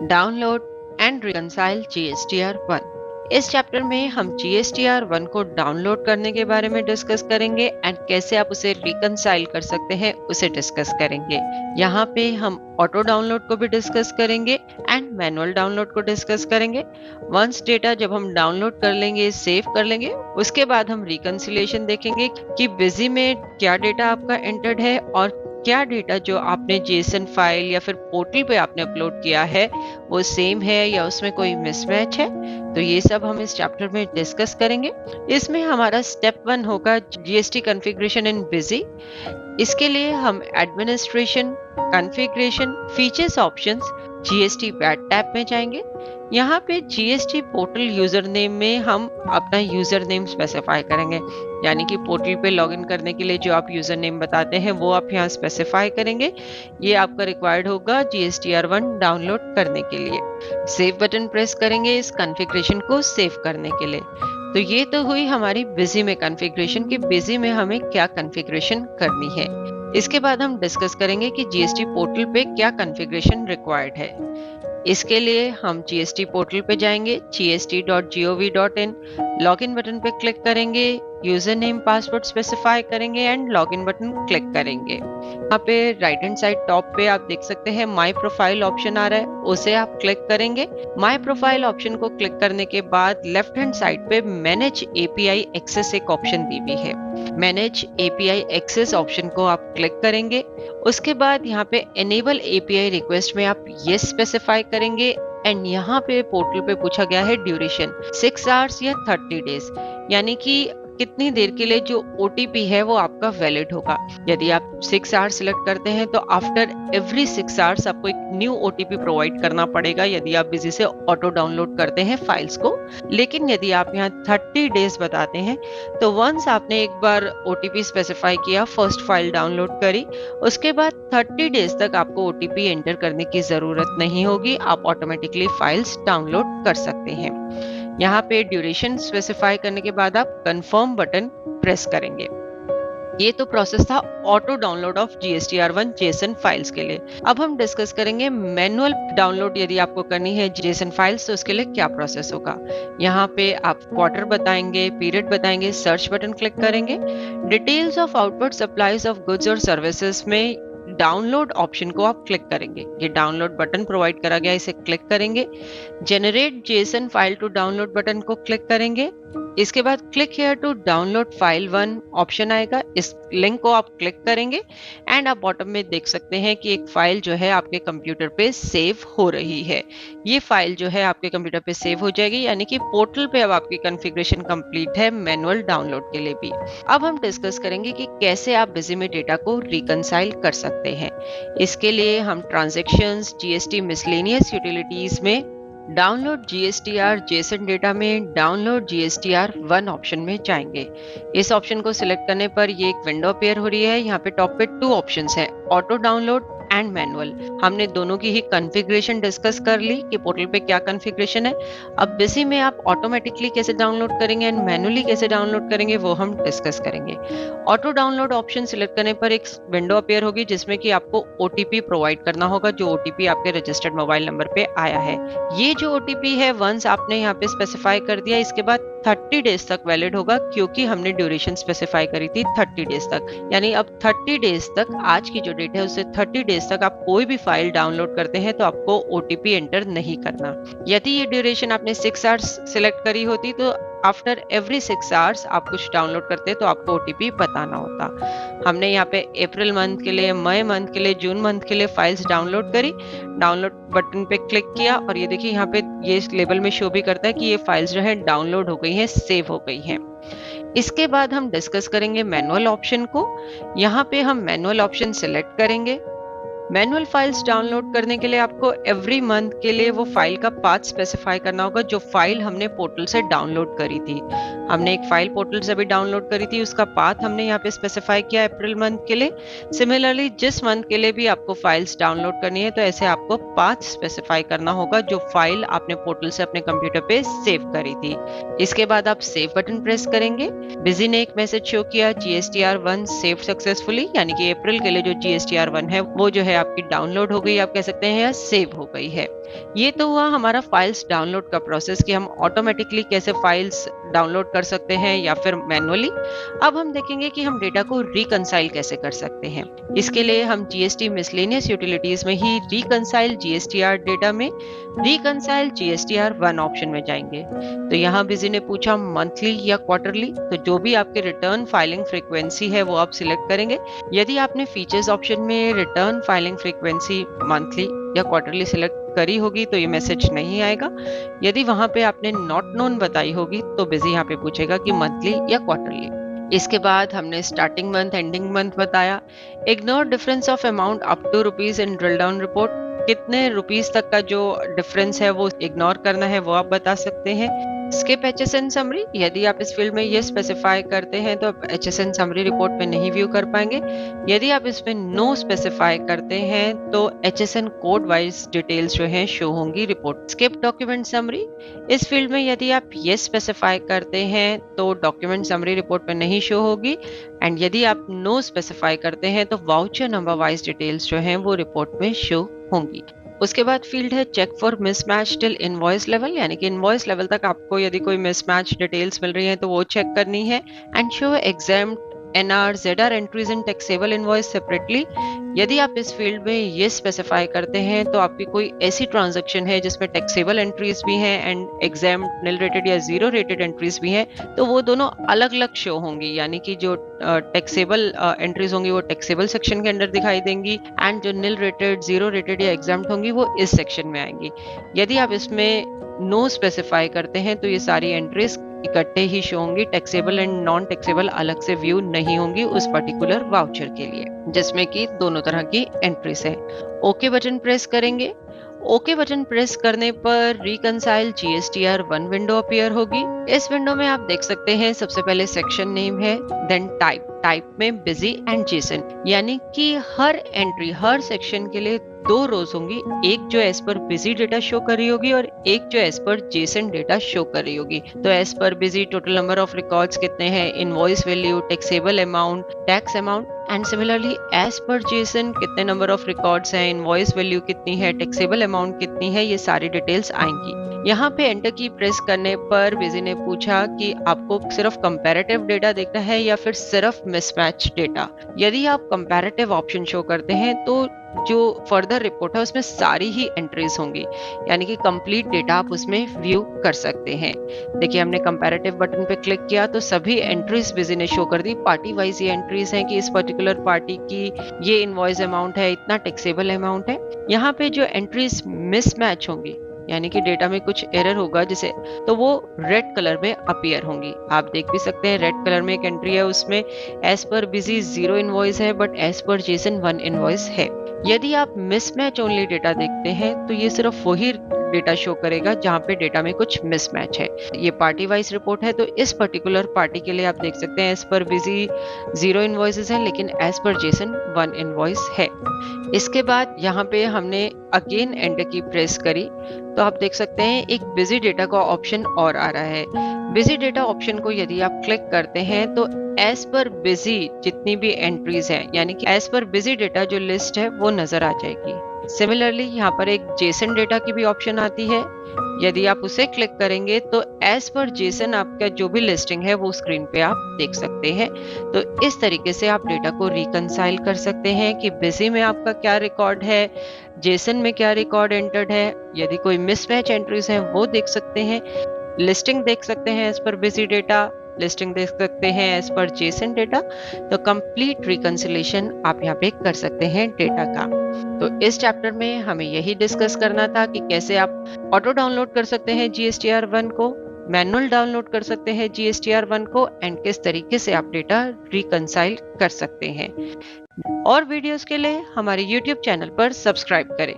Download and reconcile GSTR1। इस chapter में हम GSTR1 को डाउनलोड करने के बारे में डिस्कस करेंगे एंड कैसे आप उसे रिकंसाइल कर सकते हैं उसे डिस्कस करेंगे। यहाँ पे हम ऑटो डाउनलोड को भी डिस्कस करेंगे एंड मैनुअल डाउनलोड को डिस्कस करेंगे। वंस डेटा जब हम डाउनलोड कर लेंगे, सेव कर लेंगे, उसके बाद हम रिकंसिलिएशन देखेंगे कि बिजी में क्या डेटा आपका एंटर्ड है और क्या डेटा जो आपने जेसन फाइल या फिर पोर्टल पे आपने अपलोड किया है वो सेम है या उसमें कोई मिसमैच है। तो ये सब हम इस चैप्टर में डिस्कस करेंगे। इसमें हमारा स्टेप 1 होगा जीएसटी कॉन्फ़िगरेशन इन बिजी। इसके लिए हम administration, configuration, features options, GST bad tab में जाएंगे। यहाँ पे जीएसटी पोर्टल यूजर नेम में हम अपना यूजर नेम स्पेसिफाई करेंगे, यानी कि पोर्टल पे लॉगिन करने के लिए जो आप यूजर नेम बताते हैं वो आप यहाँ स्पेसिफाई करेंगे। ये आपका रिक्वायर्ड होगा GSTR1 डाउनलोड करने के लिए। सेव बटन प्रेस करेंगे इस कॉन्फ़िगरेशन को सेव करने के लिए। तो ये तो हुई हमारी बिजी में कॉन्फ़िगरेशन कि बिजी में हमें क्या कॉन्फ़िगरेशन करनी है। इसके बाद हम डिस्कस करेंगे कि जीएसटी पोर्टल पे क्या कॉन्फ़िगरेशन रिक्वायर्ड है। इसके लिए हम जीएसटी पोर्टल पे जाएंगे, gst.gov.in, लॉगिन बटन पे क्लिक करेंगे, यूजर नेम पासवर्ड स्पेसिफाई करेंगे एंड लॉगिन बटन क्लिक करेंगे। यहाँ पे राइट हैंड साइड टॉप पे आप देख सकते हैं माई प्रोफाइल ऑप्शन आ रहा है, उसे आप क्लिक करेंगे। माई प्रोफाइल ऑप्शन को क्लिक करने के बाद लेफ्ट हैंड साइड पे मैनेज एपीआई एक्सेस एक ऑप्शन दी हुई है। मैनेज एपीआई एक्सेस ऑप्शन को आप क्लिक करेंगे। उसके बाद यहाँ पे एनेबल एपीआई रिक्वेस्ट में आप यस स्पेसिफाई करेंगे एंड यहाँ पे पोर्टल पे पूछा गया है ड्यूरेशन 6 आवर्स या 30 डेज, यानी कि कितनी देर के लिए जो ओटीपी है वो आपका वैलिड होगा। यदि आप 6 आवर्स सिलेक्ट करते हैं तो आफ्टर एवरी 6 आवर्स आपको एक न्यू ओटीपी प्रोवाइड करना पड़ेगा यदि आप बिजी से ऑटो डाउनलोड करते हैं फाइल्स को। लेकिन यदि आप यहाँ 30 डेज बताते हैं तो वंस आपने एक बार ओटीपी स्पेसिफाई किया, फर्स्ट फाइल डाउनलोड करी, उसके बाद 30 डेज तक आपको ओटीपी एंटर करने की जरूरत नहीं होगी, आप ऑटोमेटिकली फाइल्स डाउनलोड कर सकते हैं। यहाँ पे ड्यूरेशन स्पेसिफाई करने के बाद आप कंफर्म बटन प्रेस करेंगे। ये तो प्रोसेस था auto download of GSTR1 Jason files के लिए। अब हम डिस्कस करेंगे मैनुअल डाउनलोड यदि आपको करनी है जेसन फाइल्स तो उसके लिए क्या प्रोसेस होगा। यहाँ पे आप क्वार्टर बताएंगे, पीरियड बताएंगे, सर्च बटन क्लिक करेंगे। Details of output supplies of goods और सर्विसेज में डाउनलोड ऑप्शन को आप क्लिक करेंगे। ये डाउनलोड बटन प्रोवाइड करा गया, इसे क्लिक करेंगे। Generate JSON file to download button को क्लिक करेंगे। इसके बाद click here to download file 1 option आएगा, इस लिंक को आप क्लिक करेंगे एंड आप बॉटम में देख सकते हैं कि एक फाइल जो है आपके कंप्यूटर पे सेव हो रही है। ये फाइल जो है आपके कंप्यूटर पे सेव हो जाएगी, यानी कि पोर्टल पे अब आपकी कॉन्फ़िगरेशन कंप्लीट है मैनुअल डाउनलोड के लिए भी। अब हम डिस्कस करेंगे कि कैसे आप बिजी में डेटा को रिकंसाइल कर सकते हैं। इसके लिए हम ट्रांजैक्शंस, जीएसटी मिसलेनियस यूटिलिटीज में डाउनलोड GSTR जेसन डेटा में डाउनलोड GSTR1 ऑप्शन में जाएंगे। इस ऑप्शन को सिलेक्ट करने पर ये एक विंडो अपीयर हो रही है। यहाँ पे टॉप पे 2 ऑप्शंस हैं, ऑटो डाउनलोड एंड मैनुअल। हमने दोनों की ही कॉन्फ़िगरेशन डिस्कस कर ली कि पोर्टल पे क्या कॉन्फ़िगरेशन है। अब बिजी में आप ऑटोमेटिकली कैसे डाउनलोड करेंगे एंड मैनुअली कैसे डाउनलोड करेंगे वो हम डिस्कस करेंगे। ऑटो डाउनलोड ऑप्शन सिलेक्ट करने पर एक विंडो अपीयर होगी जिसमें कि आपको ओटीपी प्रोवाइड करना होगा, जो ओटीपी आपके रजिस्टर्ड मोबाइल नंबर पे आया है। ये जो ओटीपी है वंस आपने यहाँ पे स्पेसिफाई कर दिया, इसके बाद 30 डेज तक वैलिड होगा, क्योंकि हमने ड्यूरेशन स्पेसिफाई करी थी 30 डेज तक। यानी अब 30 डेज तक, आज की जो डेट है उससे 30 डेज तक आप कोई भी फाइल डाउनलोड करते हैं तो आपको ओटीपी एंटर नहीं करना। यदि ये ड्यूरेशन आपने 6 आवर्स सिलेक्ट करी होती तो आफ्टर एवरी 6 आवर्स आप कुछ डाउनलोड करते तो आपको ओटीपी बताना होता। हमने यहाँ पे अप्रैल मंथ के लिए, मई मंथ के लिए, जून मंथ के लिए फाइल्स डाउनलोड करी, डाउनलोड बटन पे क्लिक किया और ये देखिए यहाँ पे ये लेबल में शो भी करता है कि ये फाइल्स जो है डाउनलोड हो गई हैं, सेव हो गई हैं। इसके बाद हम डिस्कस करेंगे मैनुअल ऑप्शन को। यहाँ पे हम मैनुअल ऑप्शन सिलेक्ट करेंगे। मैनुअल फाइल्स डाउनलोड करने के लिए आपको एवरी मंथ के लिए वो फाइल का पाथ स्पेसिफाई करना होगा जो फाइल हमने पोर्टल से डाउनलोड करी थी। हमने एक फाइल पोर्टल से भी डाउनलोड करी थी, उसका पाथ हमने यहाँ पे स्पेसिफाई किया अप्रैल मंथ के लिए। सिमिलरली जिस मंथ के लिए भी आपको फाइल्स डाउनलोड करनी है तो ऐसे आपको पाथ स्पेसिफाई करना होगा जो फाइल आपने पोर्टल से अपने कंप्यूटर पे सेव करी थी। इसके बाद आप सेव बटन प्रेस करेंगे। बिजी ने एक मैसेज शो किया, GSTR1 सेव सक्सेसफुली, यानी कि अप्रैल के लिए जो GSTR1 है वो जो है आपकी डाउनलोड हो गई, आप कह सकते हैं या सेव हो गई है। ये तो हुआ हमारा फाइल्स डाउनलोड का प्रोसेस कि हम ऑटोमेटिकली कैसे फाइल्स डाउनलोड कर सकते हैं या फिर मैनुअली। अब हम देखेंगे कि हम डेटा को रिकंसाइल कैसे कर सकते हैं। इसके लिए हम जीएसटी मिसलेनियस यूटिलिटीज में ही रिकंसाइल जीएसटीआर डेटा में रिकंसाइल जीएसटीआर 1 ऑप्शन में जाएंगे। तो यहाँ बिजी ने पूछा मंथली या क्वार्टरली, तो जो भी आपके रिटर्न फाइलिंग फ्रीक्वेंसी है वो आप सिलेक्ट करेंगे। यदि आपने फीचर्स ऑप्शन में रिटर्न फाइलिंग फ्रीक्वेंसी मंथली या क्वार्टरली सिलेक्ट करी होगी तो ये मैसेज नहीं आएगा। यदि वहां पे आपने नॉट नोन बताई होगी तो बिजी यहाँ पे पूछेगा कि मंथली या क्वार्टरली। इसके बाद हमने स्टार्टिंग मंथ एंडिंग मंथ बताया। Ignore difference of amount up to rupees in drill down report, कितने रुपीस तक का जो डिफरेंस है वो इग्नोर करना है वो आप बता सकते हैं। स्किप एचएसएन समरी, यदि आप इस फील्ड में ये स्पेसिफाई करते हैं तो आप एचएसएन समरी रिपोर्ट में नहीं व्यू कर पाएंगे। यदि आप इसमें नो स्पेसिफाई करते हैं तो एचएसएन कोड वाइज डिटेल्स जो हैं शो होंगी रिपोर्ट। स्किप डॉक्यूमेंट समरी, इस फील्ड में यदि आप ये स्पेसिफाई करते हैं तो डॉक्यूमेंट समरी रिपोर्ट में नहीं शो होगी। एंड यदि आप नो स्पेसिफाई करते हैं तो वाउचर नंबर वाइज डिटेल्स जो हैं वो रिपोर्ट में शो होंगी। उसके बाद फील्ड है check for mismatch till invoice level, यानी कि इनवॉइस लेवल तक आपको यदि कोई मिसमैच डिटेल्स मिल रही है तो वो चेक करनी है। And show exempt NR ZR entries in taxable invoice separately, यदि आप इस फील्ड में ये स्पेसिफाई करते हैं तो आपकी कोई ऐसी ट्रांजैक्शन है जिसमें टैक्सेबल एंट्रीज भी हैं एंड एग्जाम्प्ट निल रेटेड या जीरो रेटेड एंट्रीज भी हैं, तो वो दोनों अलग अलग शो होंगी। यानी कि जो टैक्सेबल एंट्रीज होंगी वो टैक्सेबल सेक्शन के अंदर दिखाई देंगी एंड जो निल रेटेड जीरो रेटेड या एग्जाम्प्ट होंगी वो इस सेक्शन में आएंगी। यदि आप इसमें नो स्पेसिफाई करते हैं तो ये सारी एंट्रीज इकट्ठे ही शो होंगी, टैक्सेबल एंड नॉन टैक्सेबल अलग से व्यू नहीं होंगी उस पर्टिकुलर वाउचर के लिए, जिसमें कि दोनों तरह की एंट्रीज है। ओके बटन प्रेस करेंगे। ओके बटन प्रेस करने पर रिकंसाइल जीएसटीआर 1 विंडो अपीयर होगी। इस विंडो में आप देख सकते हैं सबसे पहले सेक्शन नेम है, देन टाइप में बिजी एंड जेसन, यानी कि हर एंट्री हर सेक्शन के लिए 2 रोज होंगी, एक जो as per busy data show कर रही होगी और एक जो as per Jason data show कर रही होगी। तो एज पर बिजी टोटल नंबर ऑफ रिकॉर्ड्स कितने हैं, invoice value, taxable amount, tax amount, and similarly as per JSON कितने नंबर ऑफ रिकॉर्ड्स हैं, इनवॉइस वैल्यू कितनी है, टैक्सेबल अमाउंट कितनी है, ये सारी डिटेल्स आएंगी। यहाँ पे एंटर की प्रेस करने पर बिजी ने पूछा कि आपको सिर्फ कंपैरेटिव डेटा देखना है या फिर सिर्फ मिसमैच डेटा। यदि आप कंपैरेटिव ऑप्शन शो करते हैं तो जो फर्दर रिपोर्ट है उसमें सारी ही एंट्रीज होंगी, यानी कि कंप्लीट डेटा आप उसमें व्यू कर सकते हैं। देखिए हमने कंपैरेटिव बटन पे क्लिक किया तो सभी एंट्रीज बिजी ने शो कर दी। पार्टी वाइज ये एंट्रीज हैं कि इस पर्टिकुलर पार्टी की ये इनवॉइस अमाउंट है, इतना टैक्सेबल अमाउंट है। यहाँ पे जो एंट्रीज मिसमैच होंगी यानी कि डेटा में कुछ एरर होगा जिसे, तो वो रेड कलर में अपीयर होंगी। आप देख भी सकते हैं रेड कलर में एक एंट्री है, उसमें एज पर बिजी 0 इनवॉइस है but as per JSON 1 invoice है। यदि आप मिसमैच ओनली डेटा देखते हैं तो ये सिर्फ वही डेटा शो करेगा जहाँ पे डेटा में कुछ मिसमैच है। ये पार्टी वाइज रिपोर्ट है तो इस पर्टिकुलर पार्टी के लिए आप देख सकते हैं एज पर बिजी 0 इनवॉइसेस हैं लेकिन एज पर जेसन 1 इनवॉइस है। इसके बाद यहाँ पे हमने अगेन एंटर की प्रेस करी तो आप देख सकते हैं एक बिजी डेटा का ऑप्शन और आ रहा है। बिजी डेटा ऑप्शन को यदि आप क्लिक करते हैं तो एज पर बिजी जितनी भी एंट्रीज हैं यानी कि एज पर बिजी डेटा जो लिस्ट है वो नजर आ जाएगी। सिमिलरली यहाँ पर एक जेसन डेटा की भी ऑप्शन आती है, यदि आप उसे क्लिक करेंगे तो एज पर जेसन आपका जो भी लिस्टिंग है वो स्क्रीन पे आप देख सकते हैं। तो इस तरीके से आप डेटा को रिकंसाइल कर सकते हैं कि बिजी में आपका क्या रिकॉर्ड है, जेसन में क्या रिकॉर्ड एंटर्ड है, यदि कोई मिसमैच एंट्रीज हैं वो देख सकते हैं, लिस्टिंग देख सकते हैं as per busy data, listing देख सकते हैं एज पर जेसन डेटा। तो कंप्लीट रिकंसिलेशन आप यहाँ पे कर सकते हैं डेटा का। तो इस चैप्टर में हमें यही डिस्कस करना था कि कैसे आप ऑटो डाउनलोड कर सकते हैं जीएसटीआर 1 को, मैनुअल डाउनलोड कर सकते हैं जीएसटीआर 1 को एंड किस तरीके से आप डेटा रिकंसाइल कर सकते हैं। और वीडियोस के लिए हमारे YouTube चैनल पर सब्सक्राइब करें।